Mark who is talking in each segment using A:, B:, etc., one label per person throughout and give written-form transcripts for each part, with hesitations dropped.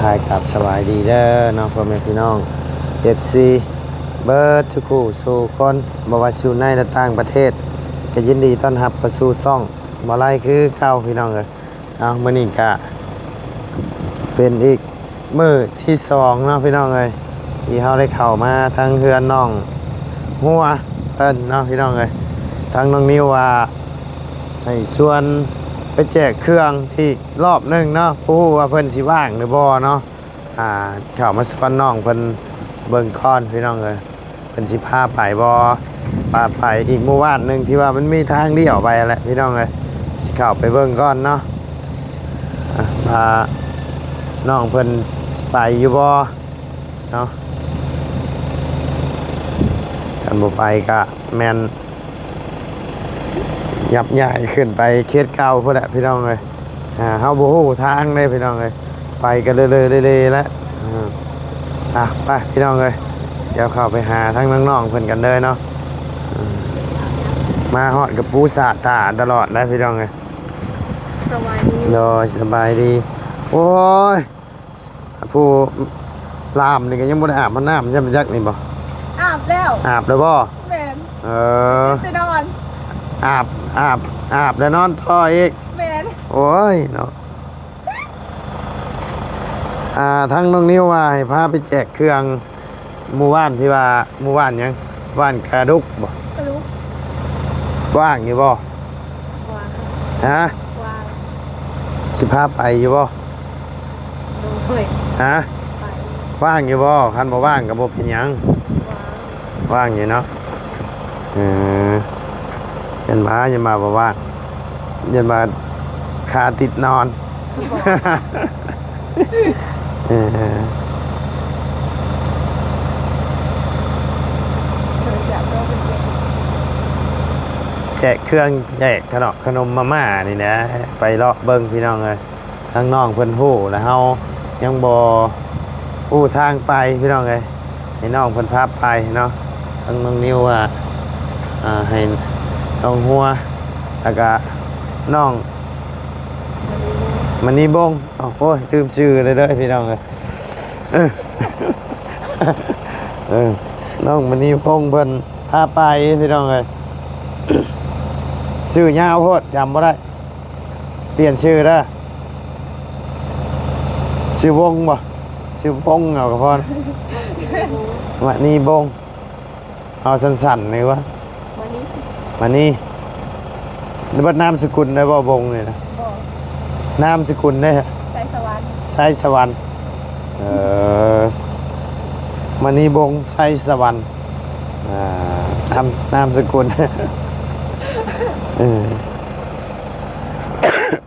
A: ทายกับสบายดีเด้อน้องพ่อแม่พี่น้อง FC เบิร์ดทุกคู่สู่คนบ่ว่าสู่ในและต่างประเทศก็ยินดีต้อนรับเข้าสู่ช่องบ่ไล่คือเก่าพี่น้องเอ้ยเอามื้อนี้ก็เป็นอีกมื้อที่2เนาะพี่น้องเอ้ยที่เฮาได้เข้ามาทางเฮือนน้องหัวเอิ้นเนาะพี่น้องเอ้ยทางน้องนิวว่าให้ชวนไปแจกเครื่องอีกรอบหนึงเนาะผู้ว่าเพิ่นสิว่างหรือบ่เนาะเข้ามาสอนน้องเพิ่นเบิ่งก่อนพี่น้องเอ้ยเพิ่นสิพาไปบ่พาไปอีกหมู่บ้านหนึงที่ว่ามันมีทางเลี้ยวไปแหละพี่น้องเอ้ยสิเข้าไปเบิ่งก่อนเนาะพาน้องเพิ่นสิไปอยู่บ่เนาะกันบ่ไปก็แม่นยับใหญ่ขึ้นไปเขตเก่าพุ่นแหละพี่น้องเอ้ยเฮาบ่ฮู้ทางเลยพี่น้องเอ้ยไปกันเลยๆแล้วไปพี่น้องเอ้ยเดี๋ยวเข้าไปหาทั้งน้องๆเพิ่นกันเลยเนาะมาฮอดกับปูสาดตาตลอดแล้วพี่น้องเอ้ย
B: สบายดี
A: โดยสบายดีโอ้ยผู้ลามนี่ก็ยังบ่ได้อาบน้ำใช่มั้ยจักนี่บ่
B: อาบแล้ว
A: อาบแล้วบ่
B: แม่นไปนอน
A: อาบแล้วนอนต่ออีก
B: แม่น
A: โอ้ยเนาะทั้งน้องนิ้วว่าให้พาไปแจกเครื่องหมู่บ้านที่ว่าหมู่บ้านหยังบ้านกระดุกบ่
B: กระลุก
A: ว่างอยู่บ่
B: วาง
A: ฮะ
B: วาง
A: สิพาไปอยู่บ่
B: โดย
A: ฮะ
B: ไป
A: ว่างอยู่บ่คันบ่ว่างก็บ่เป็นหยังว่างอยู่เนาะยันมาบ่ว่างยันมาขาติดนอนแจกเครื่องแจกขนมมาม่านี่นะไปเลาะเบิ่งพี่น้องเลยทั้งน้องเพิ่นฮู้แล้วเฮายังบ่ฮู้ทางไปพี่น้องเลยให้น้องเพิ่นพาไปเนาะทั้งน้องนิวให้น้องหัวแล้วก็น้องมันนี่บงโอ้ยลืมชื่อเลยเด้อพี่น้องเลยน้องมันนี่บงเพิ่นพาไปพี่น้องเลยชื่อยาวโพดจำบ่ได้เปลี่ยนชื่อเด้อชื่อวงบ่ชื่อวงเอากับพ่อมันนี่บงเอาสั้นๆเลยวะมันนี่แล้วบัดนามสกุลได้บ่บงนี่นะนามสกุลได้ฮะ
B: ไซสวรรค์
A: ไซสวรรค์มณีบงไซสวรรค์นามสกุล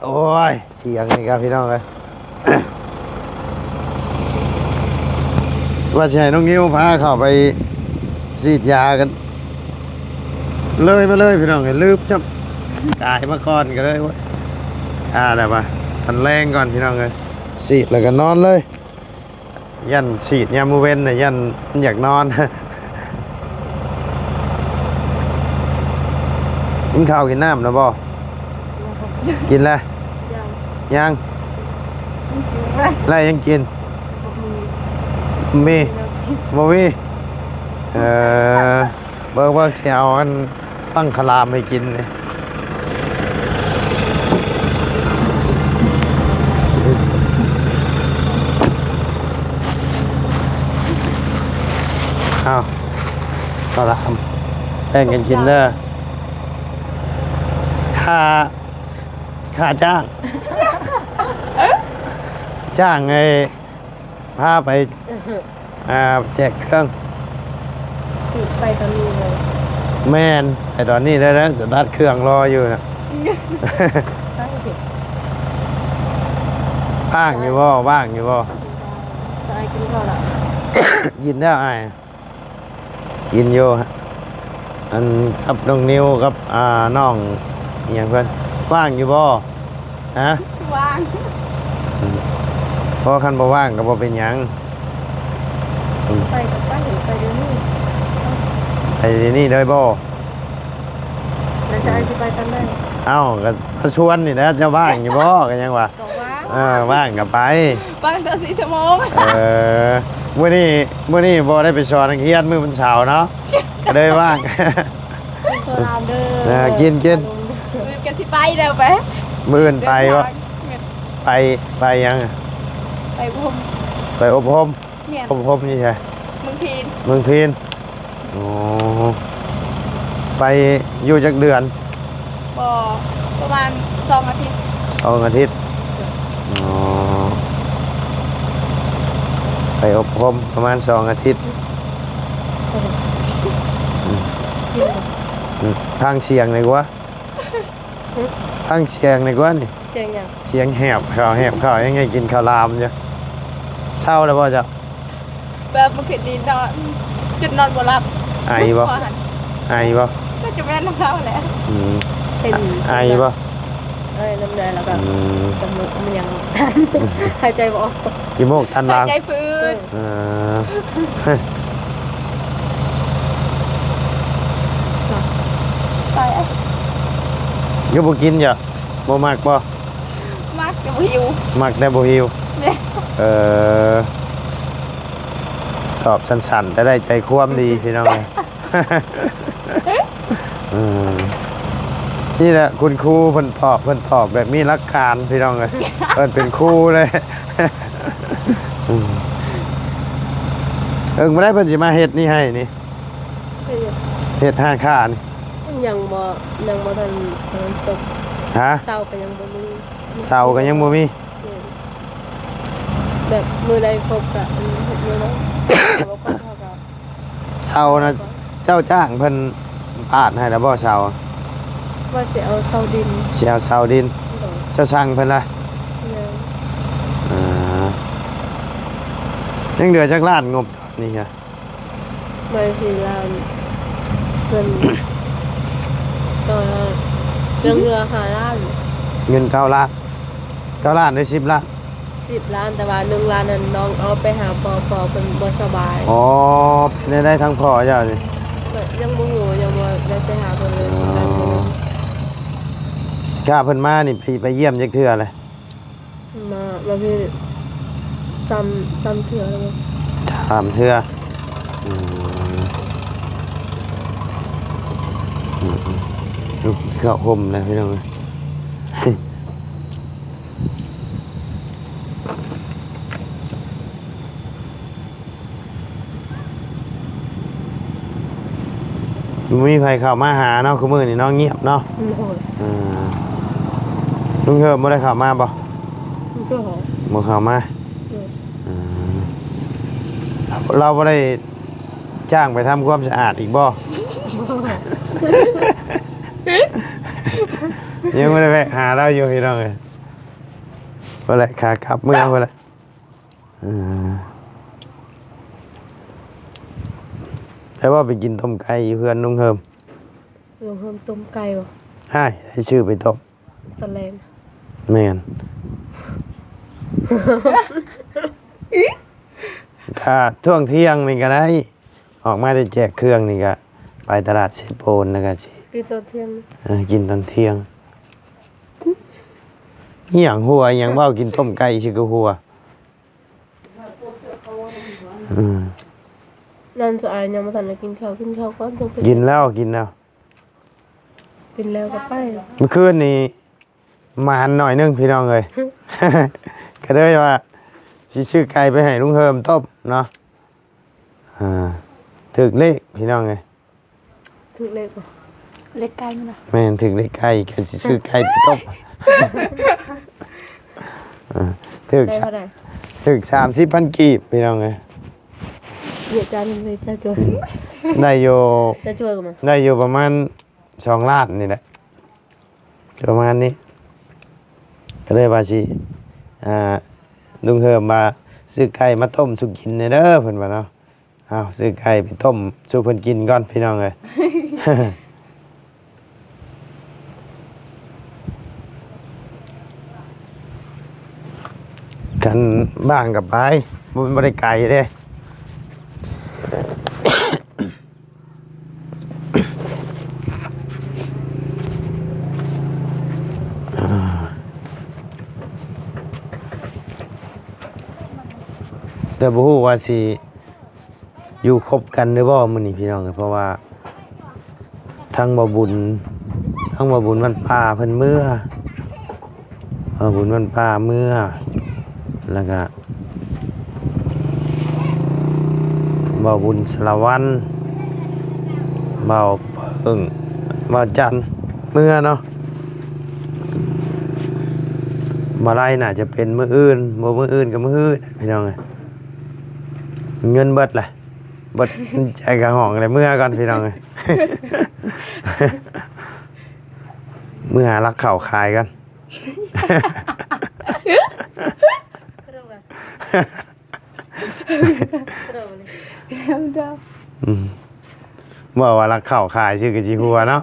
A: โอ้ยเสียงนี่ครับพี่น้องเลยว่าใช่น้องนิ้วพาเข้าไปฉีดยากันเลยมาเลยพี่น้องเลยลืมจับกายมาก่อนกันเลยเว้ยได้ปะทันแรงก่อนพี่น้องเลยฉีดแล้วก็นอนเลยยันฉีดยามมือเว้นเนี่ยยันอยากนอนกินข้าวกินน้ำแล้วบ่กินแล้วยังอะไรยังกินมีบ่มีเบิ่งเสียวอันตั้งคลามให้กินเลยก็ละแบ่งกันกินเด้อค่าจ้างไงพาไปแจกเครื่อง
B: สิไปตอนนี้เลย
A: แม่นแต่ตอนนี้ได้แล้วสตาร์ทเครื่องรออยู่นะว่างอยู่บ่
B: ใช่กินข้าวแล้ว
A: กินได้กินอยู่อันกับน้องนิวกับน้องอย่างเพื่อนว่างอยู่บ่ฮะ
B: ว่าง
A: เพราะคันบ่ว่างก็บ่เป็นหยัง
B: ไปกับป้าเห็นไปเดี๋ยวนี้
A: เลยบ่
B: แล้วจะไปตอนไหน
A: ก็ชวนนี่นะจะว่างอยู่บ่กันยังวะ
B: ก็ว่าง
A: ว่างก็ไป
B: บ้านตั้ง4 ชั่วโมง
A: มื้อนี้บ่ได้ไปสอนนักเรียนมื้อวันเสาร์เนาะก็เลยว่าง
B: โซลามเด้อ
A: กิน
B: กันสิไปแล้วไป
A: มื้ออื่นไปบ่ไปยังอะ
B: ไปบุม
A: ไปอบรม
B: เนี่ย
A: อบรมนี่ใช่
B: มึงพีน
A: เมืองพีนอ๋อไปอยู่จักเดือน
B: บ่ประมาณ2 อาทิตย์
A: 2 อาทิตย์อ๋อไปอบรมประมาณ2 อาทิตย์ทางเสียงเลยกว่าทางเสียงเลยกว่านี่
B: เสียงหยัง
A: เสียงแหบข้าวยังไงกินข้าวรามจ้ะเช้าแล้วบ่จ้ะ
B: แบบเมื่อคืนนี้นอนจุดนอนบ่หลับ
A: ไอบ่ไอบ่
B: ก็จะแม่นน้ำเท้าแหละ
A: อืม
B: เป็น
A: ไอบ่
B: น้ำลายแล้วก็
A: อืม
B: จมูกมันยังทันหายใจบ่ออก
A: กี่โมงทัน
B: หา
A: ลาย ง
B: ใจฟื้น
A: เออ
B: ไปอ่ะ
A: ก็บ่กินจ้ะบ่มักบ่
B: มากจะบ่หิว
A: มักแต่บ่หิว
B: เนี่ย
A: เออตอบสั้นๆแต่ได้ใจความดีพี่น้อง อืมนี่แหละคุณครูเพิ่นตอบแบบมีหลักการพี่น้องเลย เพิ่นเป็นครูเลย อืมบ่ได้เพิ่นสิมาเฮ็ดนี่ให้นี่เฮ็ดห้างค้านี่
B: ยังบ่ทันตก
A: ฮะ
B: เศร้าก็ยังบ่มี
A: เสาก็ยังบ่มี
B: แบบมือใดครบกะเฮ็ดมือนั้นบ่ครบเท่ากับ
A: เสานะเจ้าจ้างเพิ่นปาดให้แล้วบ่เสา
B: ว่าสิเอาเสาดิน
A: สิเอาเสาดิน เจ้าสั่งเพิ่นล่ะ
B: เนี่ย
A: อ่ายังเหลือจักล้านงบตอนนี้ฮะ
B: มาสิลานเพิ่นก็ยังเหลือ5 ล้าน
A: เงิน9 ล้าน9 ล้านหรือ10 ล้าน
B: 10 ล้านแต่ว่า1 ล้านนั้นน้องเอาไปหาปอเพิ่นบ่สบาย
A: อ๋อเป็นได้ทั้งพ่อเจ้านี่
B: ยังบ่ฮู้ยังบ่ได้ไปหาเพิ่นเลย
A: ข้าเพิ่นมานี่ไปเยี่ยมจักเทื่อเลย
B: มาคือซ้ำเถื่อแล้วมั้ง
A: ถามเทื่ออืมลูกเข้าห่มนะพี่น้อง มีใครเข้ามาหาเนาะคือมื้อนี่เนาะเงียบเนาะ
B: โอ้ย
A: อ่าลุงเฮิมบ่ได้เข้ามาบ่
B: ก็
A: บ่เข้ามาอ่าเราบ่ได้จ้างไปทำความสะอาดอีกบ่ ยังไม่ได้แวะหาเราอยู่พี่น้องเลยบ่แหละขากลับเมืองบ่แหละอ่าแต่ว่าไปกินต้มไก่อยู่เพื่อนลุงเฮิม
B: ลงเพิ่มต้มไก่บ่
A: ให้ชื่อไปต้ม
B: ตอนแรก
A: แม่นถ้าช่วงเที่ยงนี่ก็ได้ ออกมาได้แจกเครื่องนี่ก็ไปตลาดเซโปนแล้วก็สิ
B: คือตอนเที่ยง
A: กินตอนเที่ยงอหย่างหัวอหย่างเว้ากินต้มไก่ชื่อก็หัวอืม
B: นั่นสะอายยังบ่ทันได้กินข้าวก่อนต้องไป
A: กินแล้ว
B: กินแล้วก็ไป
A: เมื่อคืนนี้มาหันหน่อยนึงพี่น้องเลย ก็เลยว่าสิซื้อไก่ไปให้ลุงเฮิมต้มเนาะถึกเลขพี่น้องเลย
B: ถึกเลขบ่เลขไก่มันน่ะ
A: แม่นถึกเลขไก่ก็สิซื้อไก่ไปต้ม ถึก
B: ได้เท่าใด
A: ถึก30,000 กีบพี่น้องเลย
B: เดี๋ยวจานนึงเลยจ้าจวย
A: ได้อยู่
B: จ้าจวยก็มา
A: ได้อยู่ประมาณ2 ล้านนี่แหละประมาณนี้ ก็เลยว่าสิลุงเฮิมมาซื้อไก่มาต้มสุกินเด้อเพิ่นว่าเนาะอ้าวซื้อไก่ไปต้มสู่เพิ่นกินก่อนพี่น้องเอ้ย กันบ้างกับไปบ่ได้ไกลเด้ แต่บ่ฮู้ว่าสิอยู่คบกันหรือบ่มื้อนี้พี่น้องเพราะว่าทั้งบ่บุญมันป่าเพิ่นเมื่อบุญมันป่าเมื่อแล้วก็บ่บุญสารวันบ่เพิ่งบ่จันทร์เมื่อเนาะมาไล่น่าจะเป็นมื้ออื่นบ่มื้ออื่นก็มื้ออื่นพี่น้องเอ้ยเงินเบิดแหละเบิดใจกระห้องเลยเมื่อก่อนพี่น้องเอ้ย เมื่อหารักเข่าขายกัน บอกว่ารักเข่าขายชื่อกะจิหัวเนาะ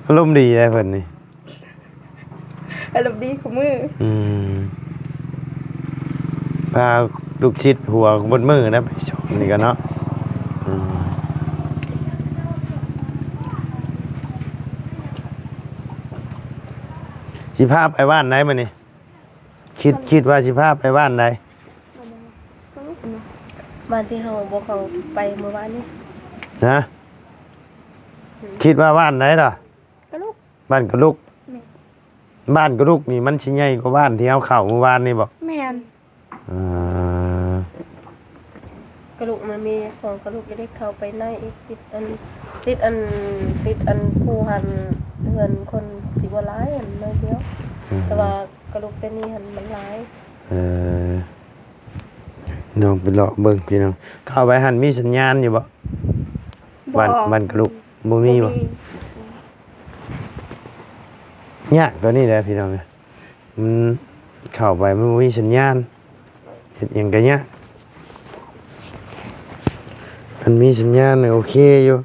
A: อารมณ์ดีเลยเพิ่นนี่
B: อารมณ์ดีของมือ
A: พาลูกชิดหัวบนมือนะไปชมนี่กันเนาะสิพาไปบ้านไหนมานี่คิดว่าสิพาไปบ้านไหน
B: บ้านที่เฮาบ่เข้าไปเมื่อวานนี้
A: นะคิดว่าบ้านไหนล่ะ
B: กะลูก
A: บ้านกระลุกบ้านกระลุกนี่มันชิ้นใหญ่กว่าบ้านที่เอาเข้าเมื่อวานนี่บอก
B: แม่นกะลูกมันมี2กะลูกจะได้เข้าไปในอีกติดอันผู้หันเฮือนคนสิบ่หลายอันน้อยเดียวแต่ว่ากะลูกแต่นี้หันมันหลาย
A: น้องไปเลาะเบิ่งพี่น้องเข้าไปหันมีสัญญาณอยู่บ่บ้านกระลุกบ่มีบ่ยากตัวนี้แหละพี่น้องมันเข้าไปมันบ่มีสัญญาณเฮ็ดหยังก็ยากมันมีสัญญาณโอเคอยู่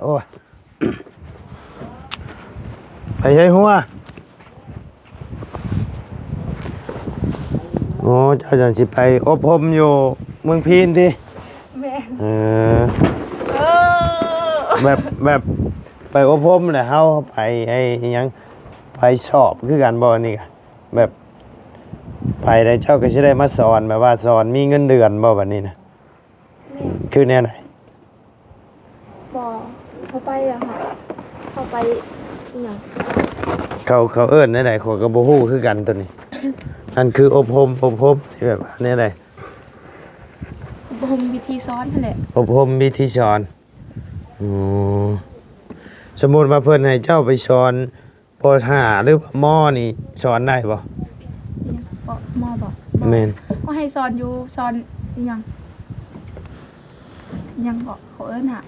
A: โอ้ยไปใช้หัวโอ้เจ้าจันสิไปอบรมอยู่เมืองพีนติ
B: แม่
A: แบบไปอบรมแหละเฮาไปไอ้หยังไปสอบคือกันบ่นี่ก็แบบไปได้เจ้าก็สิได้มาสอนแบบว่าสอนมีเงินเดือนบ่บัดนี้นะคือแนวไหน
B: บ่เข้าไปอะค่ะเข้าไปอีหยัง
A: เขาเอิ้นแนวใดข้อยก็บ่ฮู้คือกันตัวนี้ อันคืออบรมที่แบบว่าแนวใด
B: บ่มีวิธีสอนนั่นแหละ
A: อบรมวิธีสอนสมมุติว่าเพิ่นให้เจ้าไปสอนป .5 หรือมอนี่สอนได้บ่
B: มอบอก
A: แม่น
B: ก็ให้สอนอยู่สอนอีหยังยังบอกเขาเอิ้นหะ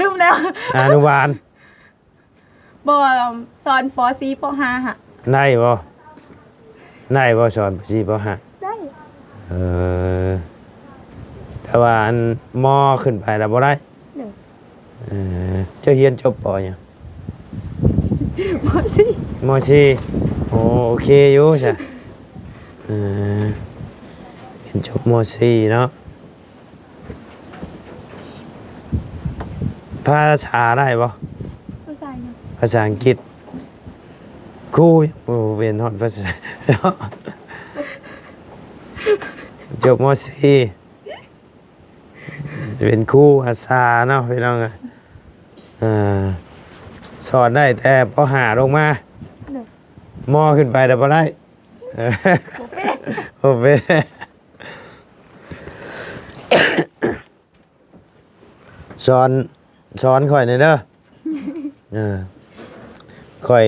B: ลืมแล้ว
A: อนุบาล
B: บ่สอนป .4 ป .5 หะ
A: ได้บ่สอน4ป .5
B: ได้
A: แต่ว่าอันมอขึ้นไปแล้วบ่ได้
B: เด้อ
A: เจ้าเรียนจบปอหยัง
B: ป .4
A: มสี่โอเคอยู่ใช่เรียนจบมสี่เนาะภาษาได้บ่
B: ผู้ชายเนี่ย
A: ภาษาอังกฤษครูเรียนฮอดภาษาเนาะจบมสี่เป็นครูภาษาเนาะพี่น้องสอนได้แต่พอหาลงมา
B: เด้อ
A: มอขึ้นไปแต่บ่ได้โอเคสอนข่อยหน่อยเด้อข่อย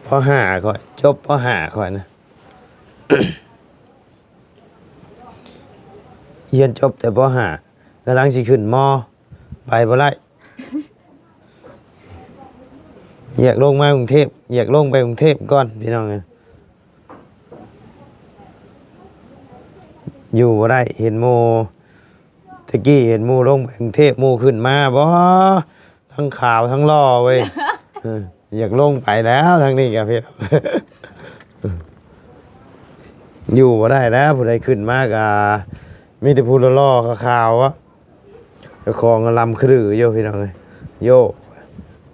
A: พอหาข่อยจบพอหาข่อยนะ เรียนจบแต่พอหากำลังสิขึ้นมอไปบ่ได้อยากลงมากรุงเทพอยากลงไปกรุงเทพก่อนพี่น้องอยู่บ่ได้เห็นโม ตะกี้เห็นหมู่ลงไปกรุงเทพหมู่ขึ้นมาบ่ทั้งขาวทั้งหล่อเว้ย อยากลงไปแล้วทางนี้กับพี่ อยู่บ่ได้แล้วผู้ใดขึ้นมากมีแต่ผู้ล่อๆขาวๆวะเจ้าของลำครือโยพี่น้องเลยโย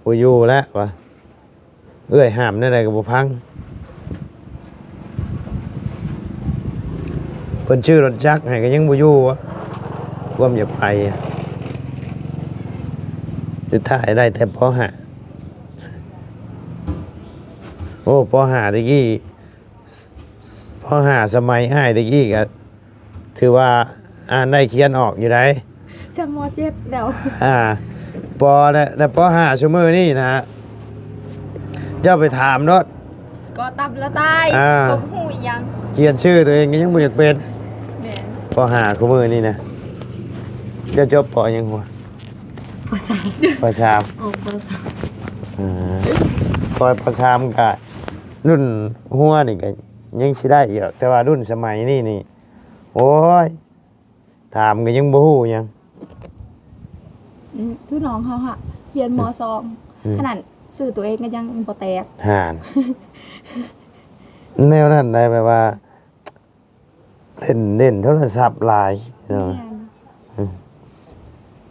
A: บ่อยู่แล้ววะเอ้ยห้ามได้ใดก็บ่พังเพิ่นชื่อรถจักรให้ก็ยังบ่อยู่วะความอยากไปสุดท้ายได้แต่ป.5โอ้ป.5ตะกี้ป.5สมัยอ้ายตะกี้ก็ถือว่าอ่านได้เขียนออกอยู่ได้
C: สมอเจ็ดแล้ว
A: ปและป.5ชั่วโมงนี่นะฮะเจ้าไปถามรถ
C: ก็ตับแล้วตาย
A: อ่า
C: ก็หูอีหยัง
A: เขียนชื่อตัวเองก็ยังบ่อยากเป็น
C: แม่น
A: ป.5ชั่วโมงนี่นะเจะจบป.ยังหัว
C: ภาษา
A: ป.3
C: ออกภาษา
A: ป.3ก็รุ่นหัวนี่ก็ยังสิได้อีกแต่ว่ารุ่นสมัยนี้นี่โอ้ยถามก็ยังบ่ฮู้หยัง
C: พี่น้องเขาค่ะเรียนมสอง
A: อืม
C: ขนาดสื่อตัวเองก็ยังบ่แตก
A: ห่านแนวนั้นได้แบบว่าเล่นโทรศัพท์หลายเนาะ
C: แม่น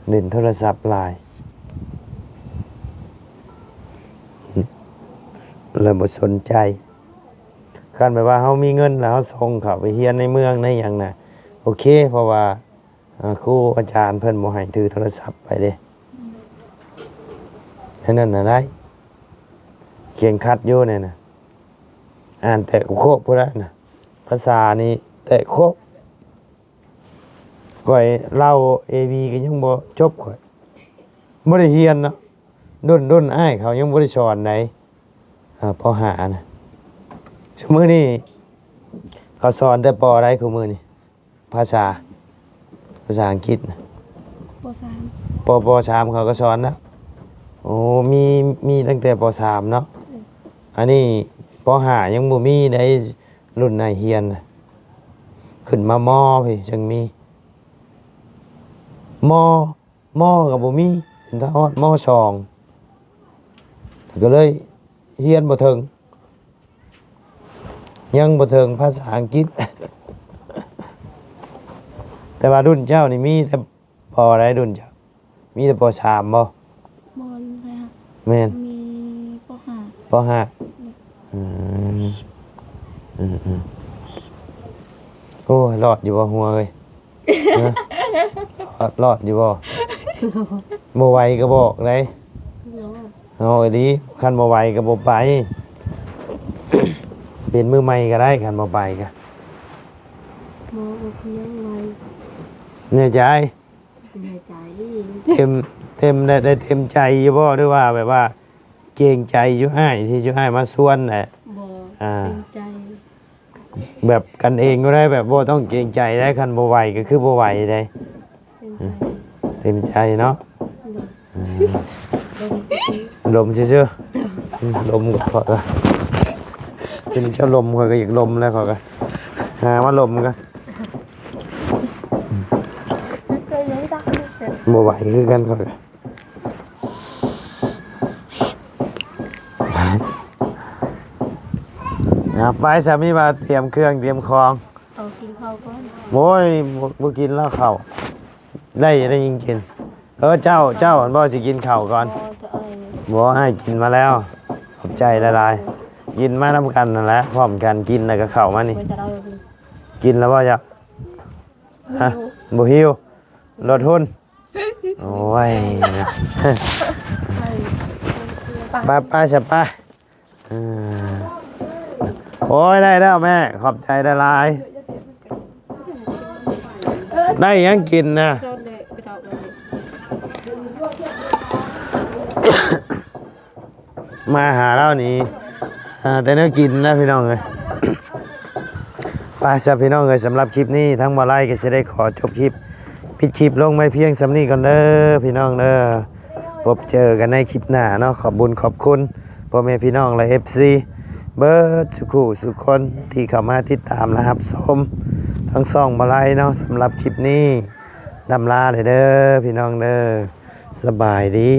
A: เล่นโทรศัพท์หลายแล้วบ่สนใจคันแบบว่าเฮามีเงินแล้วเฮาส่งเขาไปเรียนในเมืองในหยังน่ะโอเคเพราะว่าครูอาจารย์เพิ่นบ่ให้ถือโทรศัพท์ไปเด้อันนั้นน่ะได้เขียนคัดอยู่เนี่ยน่ะอ่านแต่โคกพุ่นละน่ะภาษานี่แต่โคกก่อยเล่า AB ก็ยังบ่จบข่อยบ่ได้เรียนเนาะรุ่นอ้ายเขายังบ่ได้สอนไหนป.5น่ะชั่วมื้อนี้เขาสอนแต่ป.อะไรคือมื้อนี้ภาษาอังกฤษน่ะ
C: ปสาม
A: ป.3เขาก็สอนนะโอ้มีตั้งแต่ป.3เนาะอันนี้ป.5ยังบ่มีได้รุ่นไหนเรียนน่ะขึ้นมามอพี่จังมีมอก็บ่มีเป็นทอดม.2ก็เลยเรียนบ่ถึงยังบ่ถึงภาษาอังกฤษ แต่ว่ารุ่นเจ้านี่มีแต่ปออะไรรุ่นเจ้ามีแต่ป.3บ่
C: บอลนะ
A: แม่น
C: มีปห้า
A: ป.5อืมโอ้ยรอดอยู่บ่หัวเอ้ย ฮะรอดอยู่บ่บ่ไหวก็บอกเลยเอาไอ้ดีคันบ่ไหวก็บ่ไป เป็นมือใหม่ก็ได้คันบ่ไปก็
C: โมเพียงไร
A: เหนื่อยใจ
C: เหนื่อยใจ
A: เต็มได้เต็มใจอยู่บ่หรือว่าแบบว่าเกรงใจอยู่อ้ายที่อยู่อ้ายมาส่วนแหละ
C: บอ
A: อ่า
C: เต็มใจ
A: แบบกันเองก็ได้แบบบ่ต้องเกรงใจได้คันบ่ไหวก็คือบ่ไหวได้
C: เต็มใจ
A: เต็มใจเนาะ
C: ลง
A: ลมซื่อๆลมก็พอละเป็นเจ้าลมข่อยก็อยากลมแล้วข่อยก็หาว่าลมก็
B: เคยยังดักเลย
A: บ่ไหวคือกันข่อยก็ไปสามีมาเตรียมเครื่องเตรียมของ
B: เอากินข้าวก่อน
A: โอ้ยบ่กินแล้วข้าวได้ยิงกินเจ้าอันบ่สิกินข้าวก่อน
B: พอจะอะไร
A: บ่ให้กินมาแล้วขอบใจละลายกินมานำกันนั่นแหละพร้อมกันกินแล้วก็เข้ามานี่
B: ไว้จะเอาไป
A: กินแล้วบ่จะฮะบ่หิวลดทุนโอ้ย ไปจะไปโอ้ยได้แล้วแม่ขอบใจละลายได้ยังกินนะ
B: จนเลยไปตอบเลย
A: มาหาเรานี่แต่เนื้อกินนะพี่น้องเลย ไปจ้ะพี่น้องเลยสำหรับคลิปนี้ทั้งบ่ไล่ก็จะได้ขอจบคลิปปิดคลิปลงไม่เพียงสำนี้ก่อนเด้อพี่น้องเด้อพบเจอกันในคลิปหน้าเนาะขอบบุญขอบคุณพ่อแม่พี่น้องและ FC เบิร์ดสุขุสุคนที่เข้ามาติดตามนะครับชมทั้งสองบ่ไล่เนาะสำหรับคลิปนี้ ดำลาเลยเด้อพี่น้องเด้อสบายดี